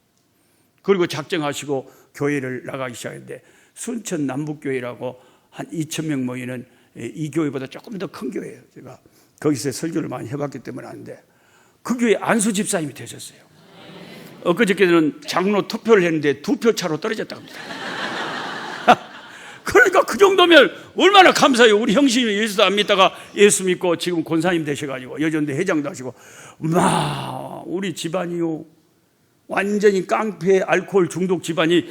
그리고 작정하시고 교회를 나가기 시작했는데, 순천 남북교회라고 한 2,000명 모이는 이 교회보다 조금 더 큰 교회예요. 제가 거기서 설교를 많이 해봤기 때문에 아는데, 그 교회 안수 집사님이 되셨어요. 엊그저께는 장로 투표를 했는데 2표 차로 떨어졌다고 합니다. 그러니까 그 정도면 얼마나 감사해요. 우리 형님이 예수도 안 믿다가 예수 믿고 지금 권사님 되셔가지고 여전대 회장도 하시고, 우리 집안이요, 완전히 깡패 알코올 중독 집안이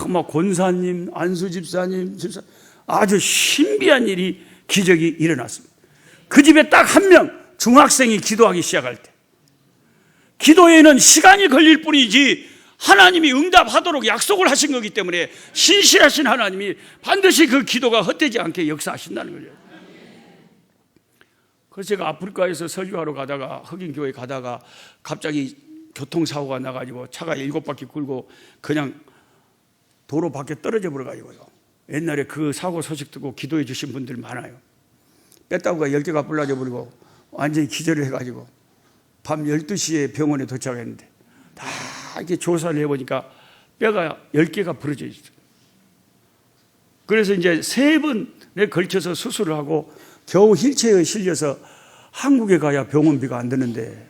막 권사님, 안수 집사님, 아주 신비한 일이, 기적이 일어났습니다. 그 집에 딱 한 명, 중학생이 기도하기 시작할 때, 기도에는 시간이 걸릴 뿐이지 하나님이 응답하도록 약속을 하신 거기 때문에 신실하신 하나님이 반드시 그 기도가 헛되지 않게 역사하신다는 거죠. 그래서 제가 아프리카에서 설교하러 가다가, 흑인교회 가다가 갑자기 교통사고가 나가지고 차가 7바퀴 굴고 그냥 도로 밖에 떨어져 버려가지고요. 옛날에 그 사고 소식 듣고 기도해 주신 분들 많아요. 뼈다구가 10개가 불러져 버리고 완전히 기절을 해가지고 밤 12시에 병원에 도착했는데, 다 이렇게 조사를 해보니까 뼈가 10개가 부러져 있어요. 그래서 이제 3번에 걸쳐서 수술을 하고 겨우 휠체어에 실려서 한국에 가야 병원비가 안 드는데,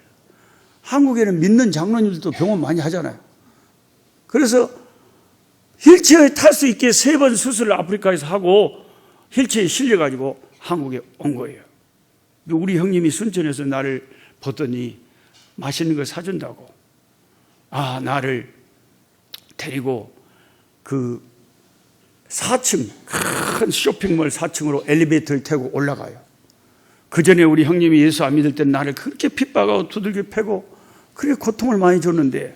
한국에는 믿는 장로님들도 병원 많이 하잖아요. 그래서 휠체어에 탈 수 있게 3번 수술을 아프리카에서 하고 휠체어에 실려가지고 한국에 온 거예요. 우리 형님이 순천에서 나를 보더니 맛있는 거 사준다고, 나를 데리고 그 4층 큰 쇼핑몰 4층으로 엘리베이터를 타고 올라가요. 그 전에 우리 형님이 예수 안 믿을 때는 나를 그렇게 핍박하고 두들겨 패고 그렇게 고통을 많이 줬는데,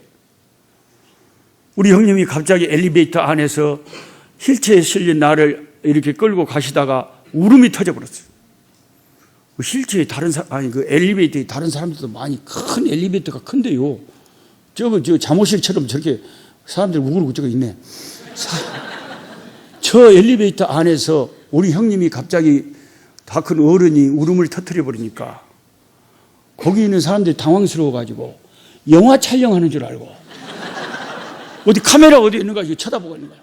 우리 형님이 갑자기 엘리베이터 안에서 휠체어에 실린 나를 이렇게 끌고 가시다가 울음이 터져버렸어요. 그 휠체어에 그 엘리베이터에 다른 사람들도 많이 큰 엘리베이터가 큰데요. 저 잠옷실처럼 저렇게 사람들 우글우글 저거 있네. 저 엘리베이터 안에서 우리 형님이 갑자기 다 큰 어른이 울음을 터뜨려 버리니까 거기 있는 사람들이 당황스러워가지고 영화 촬영하는 줄 알고 어디 카메라 어디 있는가 쳐다보고 있는 거야.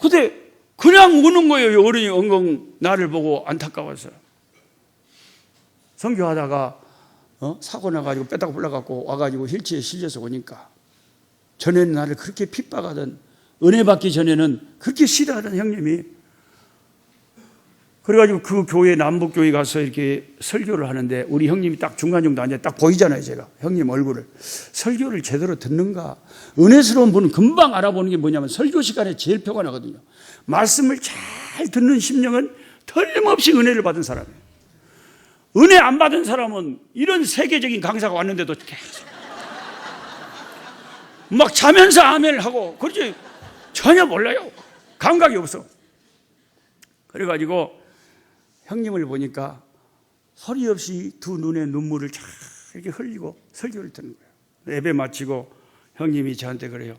근데 그냥 우는 거예요. 어른이 엉엉 나를 보고 안타까워서. 선교하다가 사고 나가지고 빼다가 불러갖고 와가지고 휠체어에 실려서 오니까, 전에는 나를 그렇게 핍박하던, 은혜 받기 전에는 그렇게 싫어하던 형님이, 그래가지고 그 교회, 남북교회 가서 이렇게 설교를 하는데 우리 형님이 딱 중간 정도 앉아 딱 보이잖아요. 제가 형님 얼굴을. 설교를 제대로 듣는가. 은혜스러운 분은 금방 알아보는 게 뭐냐면 설교 시간에 제일 표가 나거든요. 말씀을 잘 듣는 심령은 틀림없이 은혜를 받은 사람이에요. 은혜 안 받은 사람은 이런 세계적인 강사가 왔는데도 계속 막 자면서 아멘을 하고 그렇지 전혀 몰라요. 감각이 없어. 그래가지고 형님을 보니까 소리 없이 두 눈에 눈물을 쫙 이렇게 흘리고 설교를 듣는 거예요. 예배 마치고 형님이 저한테 그래요.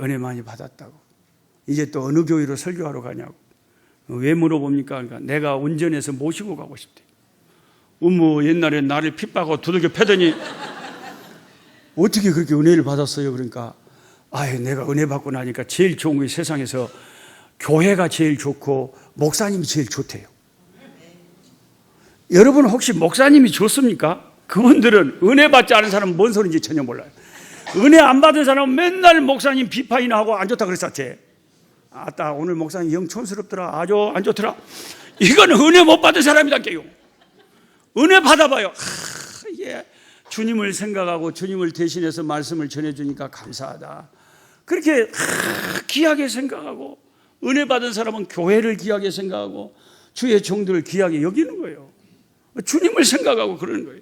은혜 많이 받았다고. 이제 또 어느 교회로 설교하러 가냐고. 왜 물어봅니까? 그러니까 내가 운전해서 모시고 가고 싶대. 옛날에 나를 핍박하고 두들겨 패더니 어떻게 그렇게 은혜를 받았어요? 그러니까 내가 은혜 받고 나니까 제일 좋은 게 세상에서 교회가 제일 좋고 목사님이 제일 좋대요. 여러분 혹시 목사님이 좋습니까? 그분들은 은혜 받지 않은 사람은 뭔 소리인지 전혀 몰라요. 은혜 안 받은 사람은 맨날 목사님 비판이나 하고 안 좋다 그랬었지. 오늘 목사님 영 촌스럽더라. 아주 안 좋더라. 이건 은혜 못 받은 사람이다게요. 은혜 받아봐요. 주님을 생각하고 주님을 대신해서 말씀을 전해주니까 감사하다. 그렇게 귀하게 생각하고, 은혜 받은 사람은 교회를 귀하게 생각하고 주의 종들을 귀하게 여기는 거예요. 주님을 생각하고 그러는 거예요.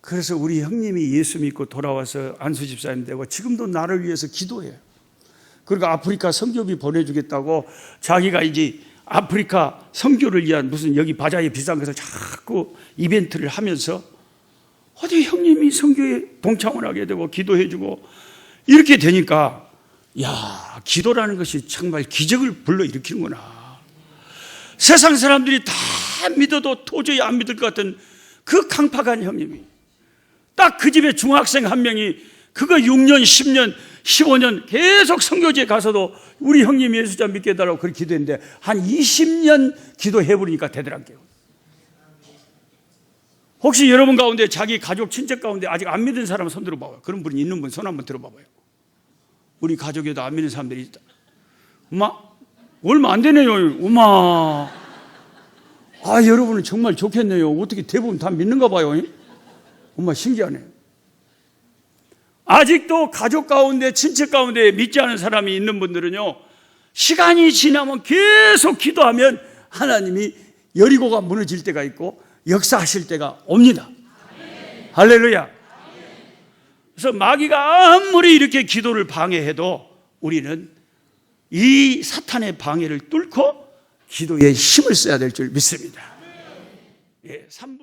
그래서 우리 형님이 예수 믿고 돌아와서 안수 집사님 되고 지금도 나를 위해서 기도해요. 그러니까 아프리카 선교비 보내주겠다고 자기가 이제 아프리카 선교를 위한 무슨 여기 바자회 비싼 것을 자꾸 이벤트를 하면서 어디 형님이 선교에 동참을 하게 되고 기도해주고 이렇게 되니까 기도라는 것이 정말 기적을 불러일으키는구나. 세상 사람들이 다 믿어도 도저히 안 믿을 것 같은 그 강팍한 형님이 딱 그 집에 중학생 한 명이 그거 6년, 10년, 15년 계속 선교지에 가서도 우리 형님이 예수자 믿게 해달라고 그렇게 기도했는데 한 20년 기도해버리니까 되더라고요. 혹시 여러분 가운데 자기 가족, 친척 가운데 아직 안 믿은 사람 손 들어봐봐요. 그런 분이 있는 분 손 한번 들어봐봐요. 우리 가족에도 안 믿는 사람들이 있다. 엄마, 얼마 안 되네요. 엄마. 여러분은 정말 좋겠네요. 어떻게 대부분 다 믿는가 봐요. 엄마 신기하네. 아직도 가족 가운데, 친척 가운데 믿지 않은 사람이 있는 분들은요, 시간이 지나면 계속 기도하면 하나님이 여리고가 무너질 때가 있고 역사하실 때가 옵니다. 아멘. 할렐루야. 아멘. 그래서 마귀가 아무리 이렇게 기도를 방해해도 우리는 이 사탄의 방해를 뚫고 기도에 힘을 써야 될 줄 믿습니다. 3분